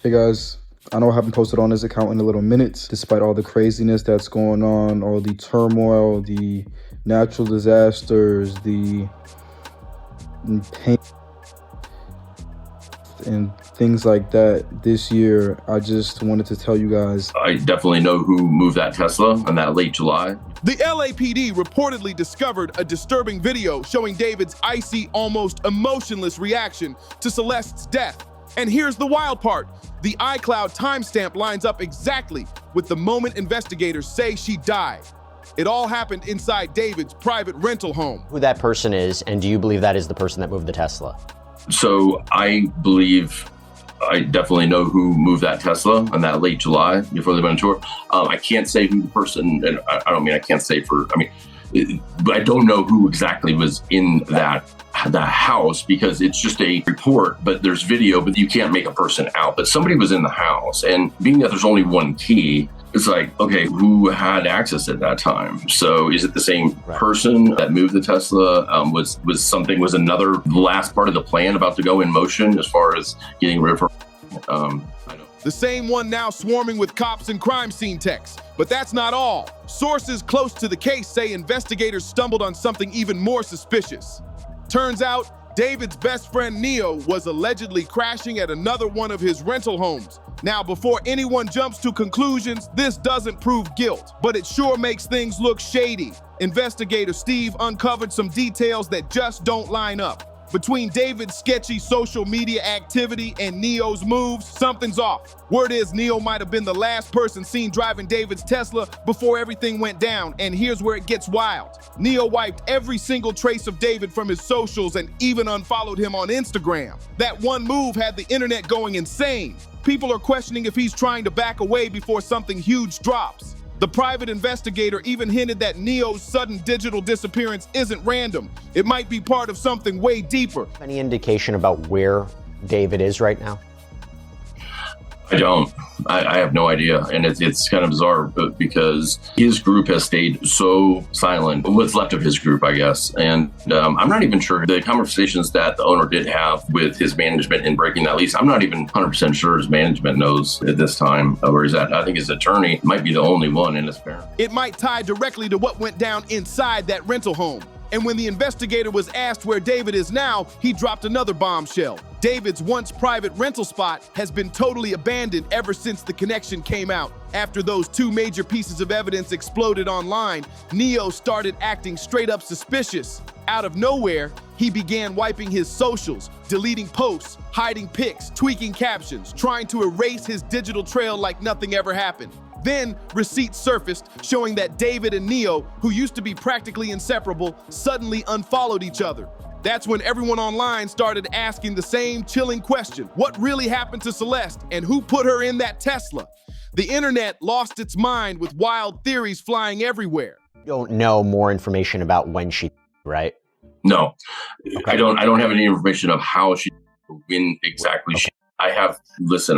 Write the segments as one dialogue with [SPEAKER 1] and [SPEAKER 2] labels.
[SPEAKER 1] Hey guys, I know I haven't posted on this account in a little minute, despite all the craziness that's going on, all the turmoil, the natural disasters, the pain and things like that this year. I just wanted to tell you guys.
[SPEAKER 2] I definitely know who moved that Tesla in that late July.
[SPEAKER 3] The LAPD reportedly discovered a disturbing video showing David's icy, almost emotionless reaction to Celeste's death. And here's the wild part. The iCloud timestamp lines up exactly with the moment investigators say she died. It all happened inside David's private rental home.
[SPEAKER 4] Who that person is, and do you believe that is the person that moved the Tesla?
[SPEAKER 2] So I definitely know who moved that Tesla in that late July before they went on tour. I can't say who the person, and I don't mean I can't say for, but I don't know who exactly was in the house because it's just a report, but there's video, but you can't make a person out. But somebody was in the house, and being that there's only one key, it's like, okay, who had access at that time? So is it the same person that moved the Tesla? Was another last part of the plan about to go in motion as far as getting rid of her? I don't.
[SPEAKER 3] The same one now swarming with cops and crime scene techs. But that's not all. Sources close to the case say investigators stumbled on something even more suspicious. Turns out, David's best friend Neo was allegedly crashing at another one of his rental homes. Now, before anyone jumps to conclusions, this doesn't prove guilt, but it sure makes things look shady. Investigator Steve uncovered some details that just don't line up. Between David's sketchy social media activity and Neo's moves, something's off. Word is Neo might have been the last person seen driving David's Tesla before everything went down, and here's where it gets wild. Neo wiped every single trace of David from his socials and even unfollowed him on Instagram. That one move had the internet going insane. People are questioning if he's trying to back away before something huge drops. The private investigator even hinted that Neo's sudden digital disappearance isn't random. It might be part of something way deeper.
[SPEAKER 4] Any indication about where David is right now?
[SPEAKER 2] I don't. I have no idea. And it's kind of bizarre because his group has stayed so silent, what's left of his group, I guess. And I'm not even sure the conversations that the owner did have with his management in breaking that lease. I'm not even 100% sure his management knows at this time where he's at. I think his attorney might be the only one in his parent.
[SPEAKER 3] It might tie directly to what went down inside that rental home. And when the investigator was asked where David is now, he dropped another bombshell. David's once private rental spot has been totally abandoned ever since the connection came out. After those two major pieces of evidence exploded online, Neo started acting straight up suspicious. Out of nowhere, he began wiping his socials, deleting posts, hiding pics, tweaking captions, trying to erase his digital trail like nothing ever happened. Then, receipts surfaced showing that David and Neo, who used to be practically inseparable, suddenly unfollowed each other. That's when everyone online started asking the same chilling question. What really happened to Celeste, and who put her in that Tesla? The internet lost its mind with wild theories flying everywhere.
[SPEAKER 4] You don't know more information about when she, right?
[SPEAKER 2] No,
[SPEAKER 4] Okay.
[SPEAKER 2] I don't have any information of how she, when exactly she.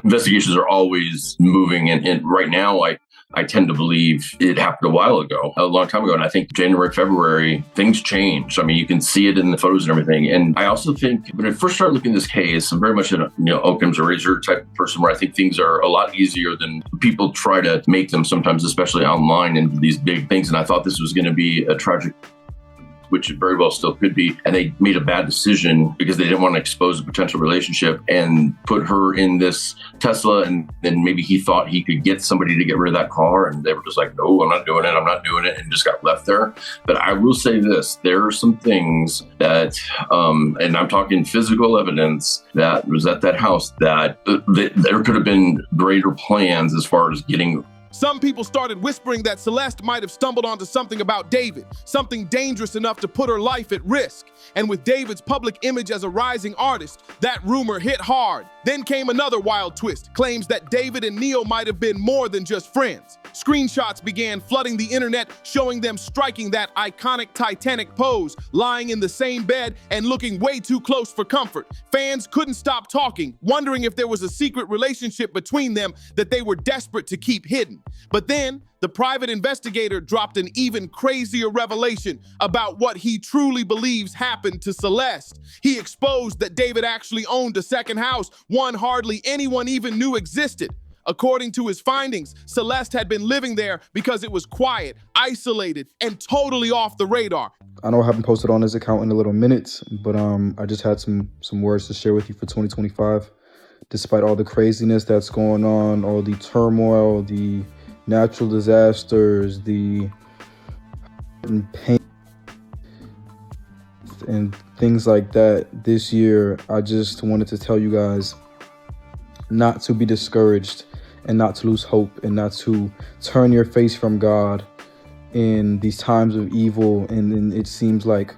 [SPEAKER 2] Investigations are always moving, and right now I tend to believe it happened a while ago, a long time ago. And I think January, February, things changed. I mean, you can see it in the photos and everything. And I also think when I first started looking at this case, I'm very much an Occam's razor type of person where I think things are a lot easier than people try to make them sometimes, especially online, into these big things. And I thought this was going to be a tragic, which it very well still could be. And they made a bad decision because they didn't want to expose a potential relationship and put her in this Tesla. And then maybe he thought he could get somebody to get rid of that car. And they were just like, no, I'm not doing it. And just got left there. But I will say this, there are some things that, and I'm talking physical evidence that was at that house that there could have been greater plans as far as getting.
[SPEAKER 3] Some people started whispering that Celeste might have stumbled onto something about David, something dangerous enough to put her life at risk. And with David's public image as a rising artist, that rumor hit hard. Then came another wild twist, claims that David and Neo might have been more than just friends. Screenshots began flooding the internet, showing them striking that iconic Titanic pose, lying in the same bed and looking way too close for comfort. Fans couldn't stop talking, wondering if there was a secret relationship between them that they were desperate to keep hidden. But then, the private investigator dropped an even crazier revelation about what he truly believes happened to Celeste. He exposed that David actually owned a second house, one hardly anyone even knew existed. According to his findings, Celeste had been living there because it was quiet, isolated, and totally off the radar.
[SPEAKER 1] I know I haven't posted on his account in a little minute, but I just had some words to share with you for 2025. Despite all the craziness that's going on, all the turmoil, the natural disasters, the pain and things like that this year, I just wanted to tell you guys not to be discouraged and not to lose hope and not to turn your face from God in these times of evil. And it seems like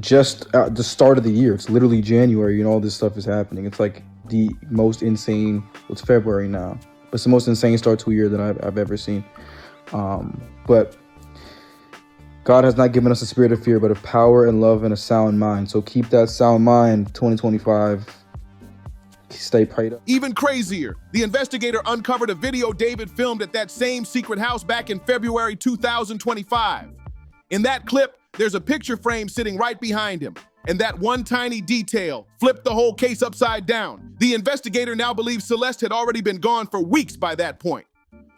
[SPEAKER 1] just at the start of the year, it's literally January and all this stuff is happening. It's like the most insane, it's February now, but it's the most insane start to a year that I've ever seen. But God has not given us a spirit of fear, but of power and love and a sound mind. So keep that sound mind, 2025. Stay prayed up.
[SPEAKER 3] Even crazier, the investigator uncovered a video David filmed at that same secret house back in February 2025. In that clip, there's a picture frame sitting right behind him, and that one tiny detail flipped the whole case upside down. The investigator now believes Celeste had already been gone for weeks by that point.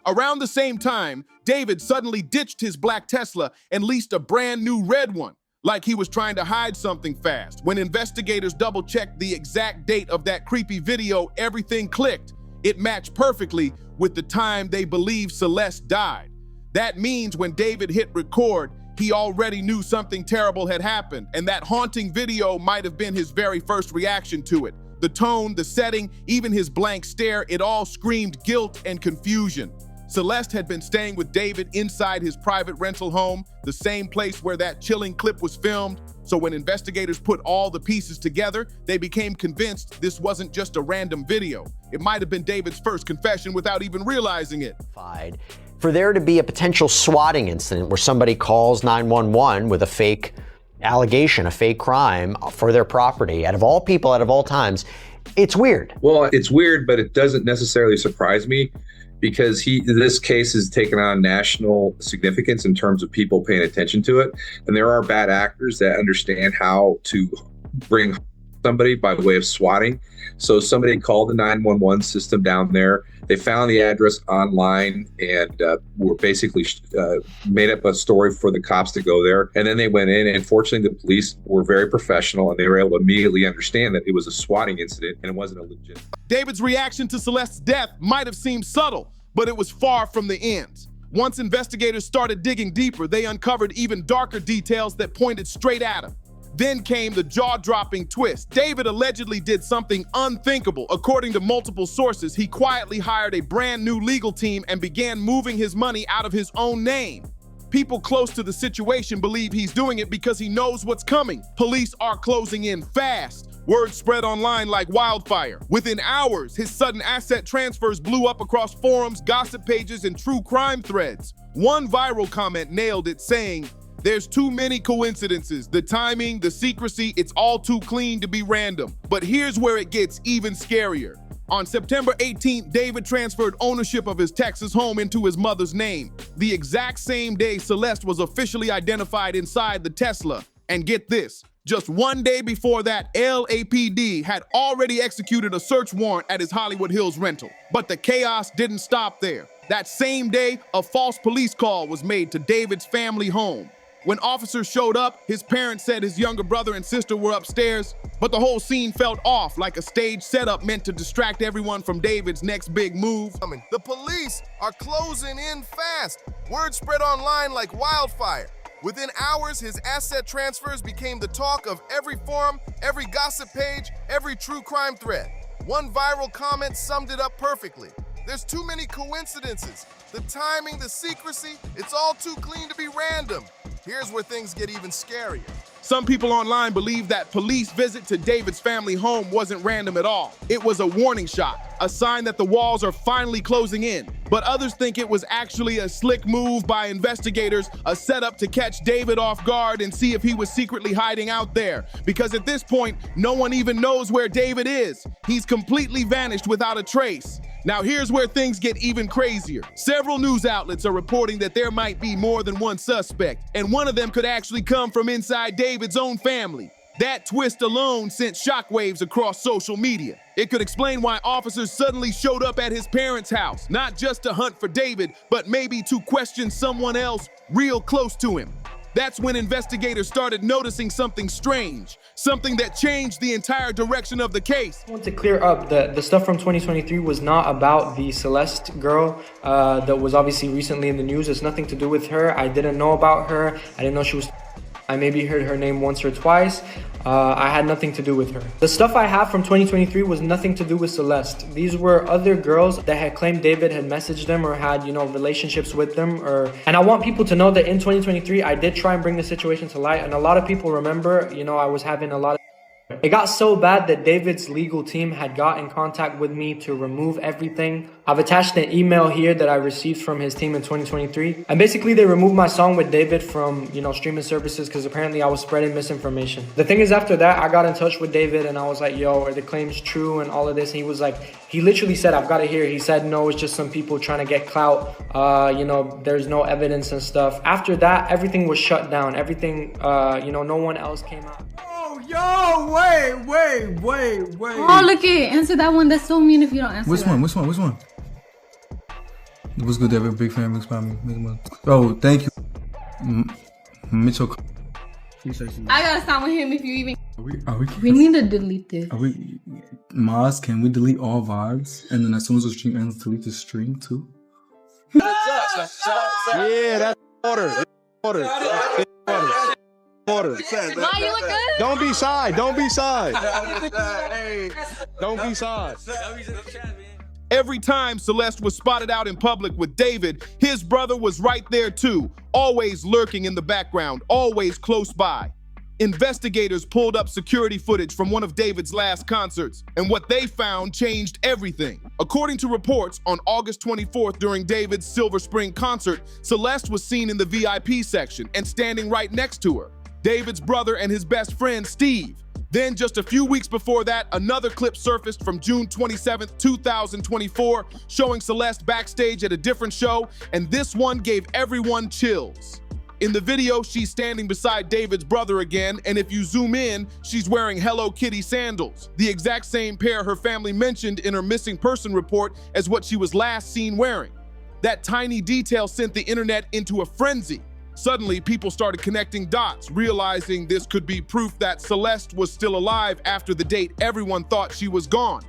[SPEAKER 3] Around the same time, David suddenly ditched his black Tesla and leased a brand new red one, like he was trying to hide something fast. When investigators double-checked the exact date of that creepy video, everything clicked. It matched perfectly with the time they believe Celeste died. That means when David hit record, he already knew something terrible had happened, and that haunting video might have been his very first reaction to it. The tone, the setting, even his blank stare, it all screamed guilt and confusion. Celeste had been staying with David inside his private rental home, the same place where that chilling clip was filmed. So when investigators put all the pieces together, they became convinced this wasn't just a random video. It might have been David's first confession without even realizing it.
[SPEAKER 4] For there to be a potential swatting incident where somebody calls 911 with a fake allegation, a fake crime for their property, out of all people, out of all times, it's weird.
[SPEAKER 5] Well, it's weird, but it doesn't necessarily surprise me, because this case has taken on national significance in terms of people paying attention to it. And there are bad actors that understand how to bring somebody by way of swatting. So somebody called the 911 system down there. They found the address online and were basically made up a story for the cops to go there. And then they went in, and fortunately the police were very professional and they were able to immediately understand that it was a swatting incident and it wasn't a legit.
[SPEAKER 3] David's reaction to Celeste's death might have seemed subtle, but it was far from the end. Once investigators started digging deeper, they uncovered even darker details that pointed straight at him. Then came the jaw-dropping twist. David allegedly did something unthinkable. According to multiple sources, he quietly hired a brand new legal team and began moving his money out of his own name. People close to the situation believe he's doing it because he knows what's coming. Police are closing in fast. Word spread online like wildfire. Within hours, his sudden asset transfers blew up across forums, gossip pages, and true crime threads. One viral comment nailed it, saying, "There's too many coincidences. The timing, the secrecy, it's all too clean to be random." But here's where it gets even scarier. On September 18th, David transferred ownership of his Texas home into his mother's name. The exact same day Celeste was officially identified inside the Tesla. And get this, just one day before that, LAPD had already executed a search warrant at his Hollywood Hills rental. But the chaos didn't stop there. That same day, a false police call was made to David's family home. When officers showed up, his parents said his younger brother and sister were upstairs, but the whole scene felt off, like a stage setup meant to distract everyone from David's next big move.
[SPEAKER 6] The police are closing in fast. Word spread online like wildfire. Within hours, his asset transfers became the talk of every forum, every gossip page, every true crime thread. One viral comment summed it up perfectly. There's too many coincidences. The timing, the secrecy, it's all too clean to be random. Here's where things get even scarier.
[SPEAKER 3] Some people online believe that police visit to David's family home wasn't random at all. It was a warning shot. a sign that the walls are finally closing in. But others think it was actually a slick move by investigators, a setup to catch David off guard and see if he was secretly hiding out there. Because at this point, no one even knows where David is. He's completely vanished without a trace. Now here's where things get even crazier. Several news outlets are reporting that there might be more than one suspect, and one of them could actually come from inside David's own family. That twist alone sent shockwaves across social media. It could explain why officers suddenly showed up at his parents' house, not just to hunt for David, but maybe to question someone else real close to him. That's when investigators started noticing something strange, something that changed the entire direction of the case.
[SPEAKER 7] I want to clear up the stuff from 2023 was not about the Celeste girl that was obviously recently in the news. It's nothing to do with her. I didn't know about her. I didn't know she was... I maybe heard her name once or twice. I had nothing to do with her. The stuff I have from 2023 was nothing to do with Celeste. These were other girls that had claimed David had messaged them or had, relationships with them. And I want people to know that in 2023, I did try and bring the situation to light. And a lot of people remember, I was having a lot of... It got so bad that David's legal team had got in contact with me to remove everything. I've attached an email here that I received from his team in 2023. And basically they removed my song with David from, streaming services because apparently I was spreading misinformation. The thing is, after that, I got in touch with David and I was like, yo, are the claims true and all of this? And he was like, he literally said, I've got it here. He said, no, it's just some people trying to get clout. There's no evidence and stuff. After that, everything was shut down. Everything, no one else came out.
[SPEAKER 8] Yo, wait.
[SPEAKER 9] Oh, look it. Answer that one. That's so mean if you don't answer
[SPEAKER 8] Which one? What's good, David? Big fan, big spam. Oh, thank you. Mitchell.
[SPEAKER 9] I gotta stop with him if you even...
[SPEAKER 8] Are
[SPEAKER 9] we need to delete this.
[SPEAKER 8] Maz, can we delete all vibes? And then as soon as the stream ends, delete the stream too?
[SPEAKER 10] Yeah, that's order.
[SPEAKER 9] Why you look good?
[SPEAKER 10] Don't be shy. Don't be shy.
[SPEAKER 3] Every time Celeste was spotted out in public with David, his brother was right there too, always lurking in the background, always close by. Investigators pulled up security footage from one of David's last concerts, and what they found changed everything. According to reports, on August 24th during David's Silver Spring concert, Celeste was seen in the VIP section and standing right next to her. David's brother and his best friend, Steve. Then just a few weeks before that, another clip surfaced from June 27th, 2024, showing Celeste backstage at a different show, and this one gave everyone chills. In the video, she's standing beside David's brother again, and if you zoom in, she's wearing Hello Kitty sandals, the exact same pair her family mentioned in her missing person report as what she was last seen wearing. That tiny detail sent the internet into a frenzy. Suddenly, people started connecting dots, realizing this could be proof that Celeste was still alive after the date everyone thought she was gone.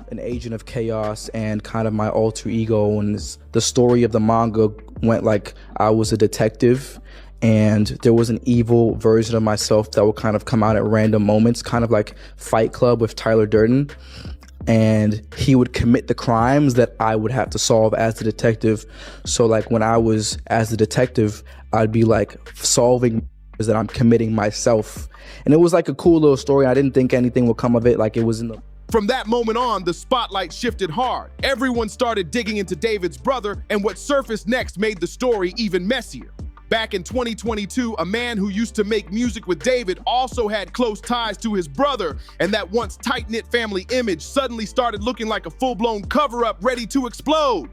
[SPEAKER 1] An agent of chaos and kind of my alter ego, and the story of the manga went like I was a detective and there was an evil version of myself that would kind of come out at random moments, kind of like Fight Club with Tyler Durden. And he would commit the crimes that I would have to solve as the detective. So like when I was as the detective, I'd be like solving that I'm committing myself. And it was like a cool little story. I didn't think anything would come of it. Like it was in the...
[SPEAKER 3] From that moment on, the spotlight shifted hard. Everyone started digging into David's brother, and what surfaced next made the story even messier. Back in 2022, a man who used to make music with David also had close ties to his brother, and that once tight-knit family image suddenly started looking like a full-blown cover-up ready to explode.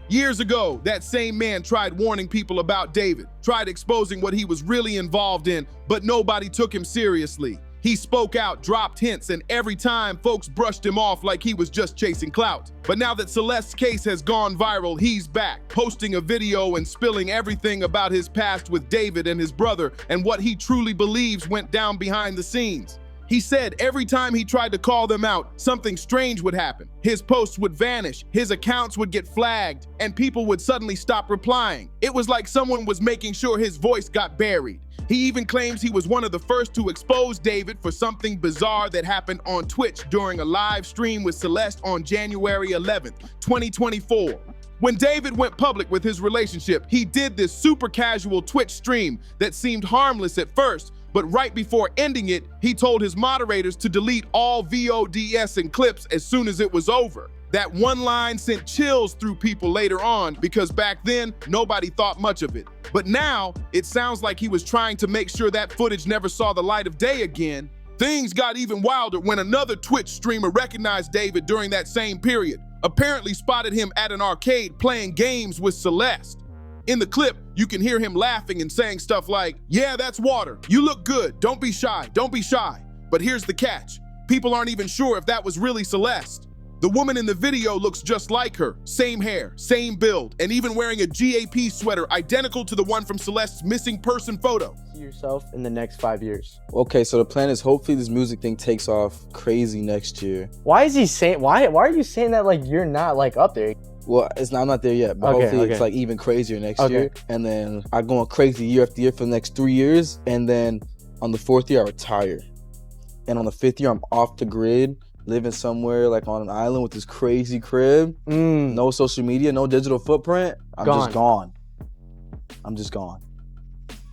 [SPEAKER 3] Years ago, that same man tried warning people about David, tried exposing what he was really involved in, but nobody took him seriously. He spoke out, dropped hints, and every time folks brushed him off like he was just chasing clout. But now that Celeste's case has gone viral, he's back, posting a video and spilling everything about his past with David and his brother and what he truly believes went down behind the scenes. He said every time he tried to call them out, something strange would happen. His posts would vanish, his accounts would get flagged, and people would suddenly stop replying. It was like someone was making sure his voice got buried. He even claims he was one of the first to expose David for something bizarre that happened on Twitch during a live stream with Celeste on January 11th, 2024. When David went public with his relationship, he did this super casual Twitch stream that seemed harmless at first, But right before ending it, he told his moderators to delete all VODs and clips as soon as it was over. That one line sent chills through people later on because back then, nobody thought much of it. But now, it sounds like he was trying to make sure that footage never saw the light of day again. Things got even wilder when another Twitch streamer recognized David during that same period, apparently spotted him at an arcade playing games with Celeste. In the clip, you can hear him laughing and saying stuff like, "Yeah, that's water. You look good. Don't be shy. Don't be shy." But here's the catch. People aren't even sure if that was really Celeste. The woman in the video looks just like her. Same hair, same build, and even wearing a GAP sweater identical to the one from Celeste's missing person photo.
[SPEAKER 11] See yourself in the next 5 years.
[SPEAKER 1] Okay, so the plan is hopefully this music thing takes off crazy next year.
[SPEAKER 11] Why is he saying, why are you saying that like you're not like up there?
[SPEAKER 1] Well, I'm not there yet, but hopefully it's like even crazier next year. And then I go on crazy year after year for the next 3 years. And then on the 4th year, I retire. And on the 5th year, I'm off the grid, living somewhere like on an island with this crazy crib. No social media, no digital footprint. I'm just gone. I'm just gone.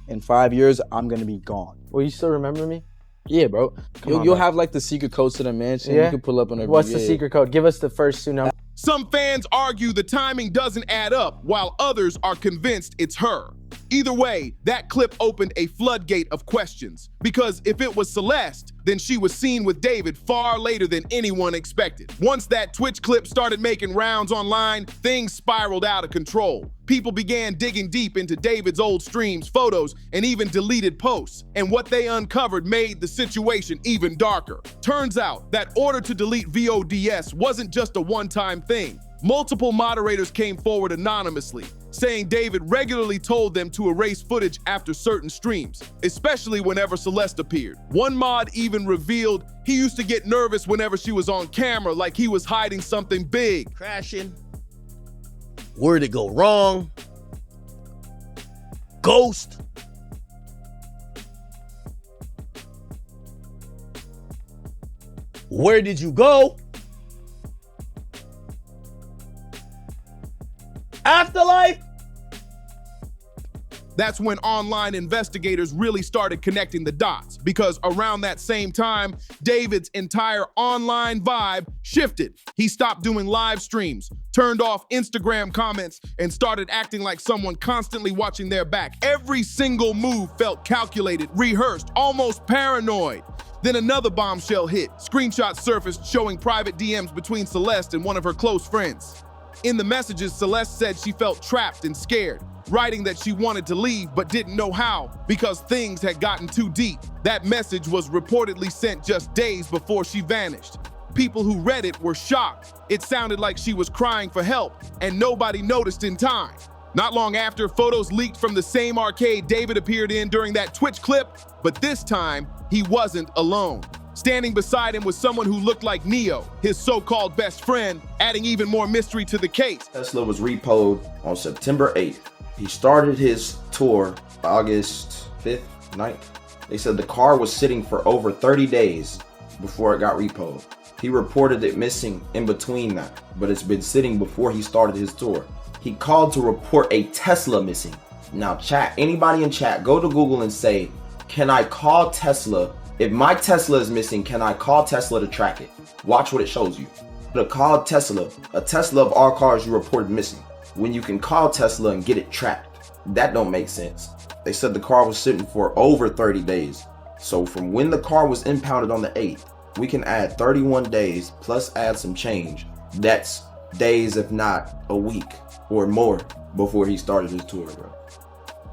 [SPEAKER 1] In 5 years, I'm going to be gone.
[SPEAKER 11] Will you still remember me?
[SPEAKER 1] Yeah, bro. You'll have like the secret codes to the mansion. You can pull up on every
[SPEAKER 11] What's the secret code? Give us the first 2 numbers.
[SPEAKER 3] Some fans argue the timing doesn't add up, while others are convinced it's her. Either way, that clip opened a floodgate of questions, because if it was Celeste, then she was seen with David far later than anyone expected. Once that Twitch clip started making rounds online, things spiraled out of control. People began digging deep into David's old streams, photos, and even deleted posts, and what they uncovered made the situation even darker. Turns out that order to delete VODs wasn't just a one-time thing. Multiple moderators came forward anonymously, saying David regularly told them to erase footage after certain streams, especially whenever Celeste appeared. One mod even revealed he used to get nervous whenever she was on camera, like he was hiding something big.
[SPEAKER 12] Crashing. Where'd it go wrong? Ghost. Where did you go? Afterlife?
[SPEAKER 3] That's when online investigators really started connecting the dots, because around that same time, David's entire online vibe shifted. He stopped doing live streams, turned off Instagram comments, and started acting like someone constantly watching their back. Every single move felt calculated, rehearsed, almost paranoid. Then another bombshell hit. Screenshots surfaced showing private DMs between Celeste and one of her close friends. In the messages, Celeste said she felt trapped and scared, writing that she wanted to leave but didn't know how because things had gotten too deep. That message was reportedly sent just days before she vanished. People who read it were shocked. It sounded like she was crying for help, and nobody noticed in time. Not long after, photos leaked from the same arcade David appeared in during that Twitch clip, but this time, he wasn't alone. Standing beside him was someone who looked like Neo, his so-called best friend, adding even more mystery to the case.
[SPEAKER 13] Tesla was repoed on September 8th. He started his tour August 5th, 9th. They said the car was sitting for over 30 days before it got repoed. He reported it missing in between that, but it's been sitting before he started his tour. He called to report a Tesla missing. Now chat, anybody in chat, go to Google and say, can I call Tesla? If my Tesla is missing, can I call Tesla to track it? Watch what it shows you. To call Tesla, a Tesla of all cars you reported missing. When you can call Tesla and get it tracked, that don't make sense. They said the car was sitting for over 30 days. So from when the car was impounded on the 8th, we can add 31 days plus add some change. That's days, if not a week or more before he started his tour, bro.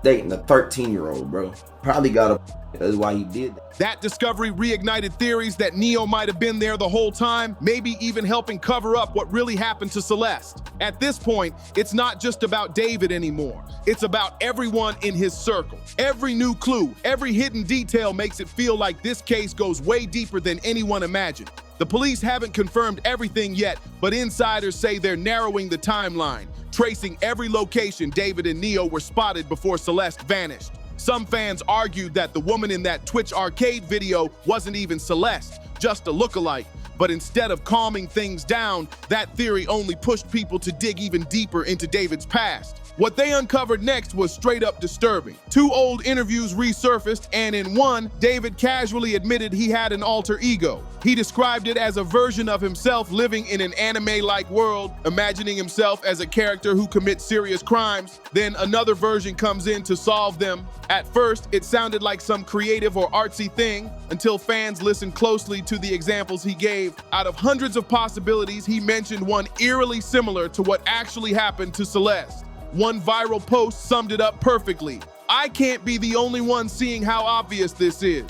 [SPEAKER 13] Dating a 13-year-old, bro. Probably got a... That's why he did that.
[SPEAKER 3] That discovery reignited theories that Neo might have been there the whole time, maybe even helping cover up what really happened to Celeste. At this point, it's not just about David anymore. It's about everyone in his circle. Every new clue, every hidden detail makes it feel like this case goes way deeper than anyone imagined. The police haven't confirmed everything yet, but insiders say they're narrowing the timeline, tracing every location David and Neo were spotted before Celeste vanished. Some fans argued that the woman in that Twitch arcade video wasn't even Celeste, just a lookalike. But instead of calming things down, that theory only pushed people to dig even deeper into David's past. What they uncovered next was straight up disturbing. 2 old interviews resurfaced, and in one, David casually admitted he had an alter ego. He described it as a version of himself living in an anime-like world, imagining himself as a character who commits serious crimes. Then another version comes in to solve them. At first, it sounded like some creative or artsy thing, until fans listened closely to the examples he gave. Out of hundreds of possibilities, he mentioned one eerily similar to what actually happened to Celeste. One viral post summed it up perfectly. I can't be the only one seeing how obvious this is.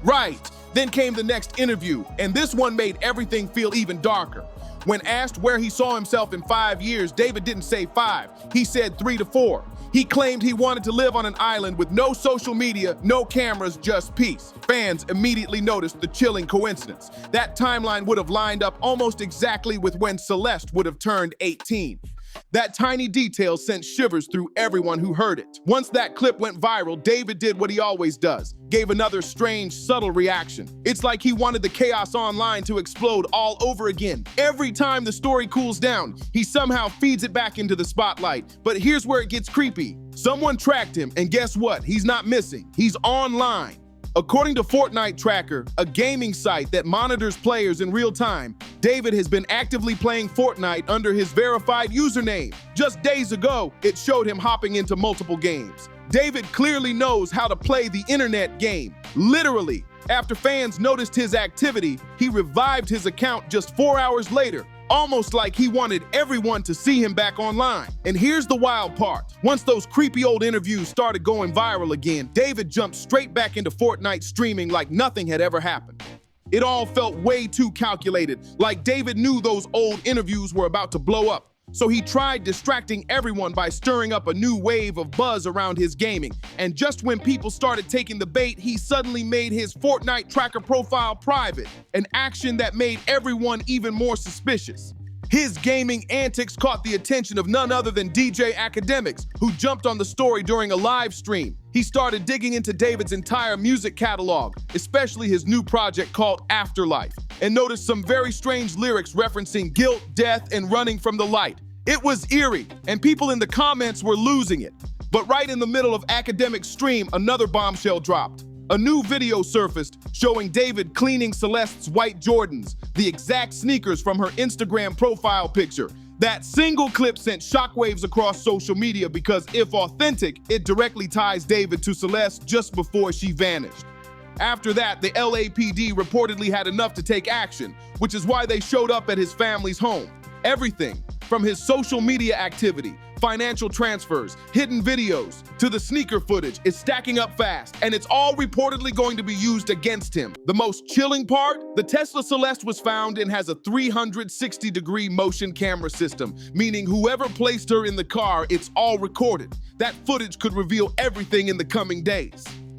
[SPEAKER 3] Right. Then came the next interview, and this one made everything feel even darker. When asked where he saw himself in 5 years, David didn't say 5. He said 3 to 4. He claimed he wanted to live on an island with no social media, no cameras, just peace. Fans immediately noticed the chilling coincidence. That timeline would have lined up almost exactly with when Celeste would have turned 18. That tiny detail sent shivers through everyone who heard it. Once that clip went viral, David did what he always does, gave another strange, subtle reaction. It's like he wanted the chaos online to explode all over again. Every time the story cools down, he somehow feeds it back into the spotlight. But here's where it gets creepy. Someone tracked him, and guess what? He's not missing. He's online. According to Fortnite Tracker, a gaming site that monitors players in real time, David has been actively playing Fortnite under his verified username. Just days ago, it showed him hopping into multiple games. David clearly knows how to play the internet game, literally. After fans noticed his activity, he revived his account just 4 hours later, almost like he wanted everyone to see him back online. And here's the wild part. Once those creepy old interviews started going viral again, David jumped straight back into Fortnite streaming like nothing had ever happened. It all felt way too calculated, like David knew those old interviews were about to blow up. So he tried distracting everyone by stirring up a new wave of buzz around his gaming. And just when people started taking the bait, he suddenly made his Fortnite Tracker profile private, an action that made everyone even more suspicious. His gaming antics caught the attention of none other than DJ Academics, who jumped on the story during a live stream. He started digging into David's entire music catalog, especially his new project called Afterlife, and noticed some very strange lyrics referencing guilt, death, and running from the light. It was eerie, and people in the comments were losing it. But right in the middle of Academic's stream, another bombshell dropped. A new video surfaced showing David cleaning Celeste's white Jordans, the exact sneakers from her Instagram profile picture. That single clip sent shockwaves across social media because, if authentic, it directly ties David to Celeste just before she vanished. After that, the LAPD reportedly had enough to take action, which is why they showed up at his family's home. Everything, from his social media activity, financial transfers, hidden videos, to the sneaker footage, is stacking up fast, and it's all reportedly going to be used against him. The most chilling part? The Tesla Celeste was found and has a 360-degree motion camera system, meaning whoever placed her in the car, it's all recorded. That footage could reveal everything in the coming days.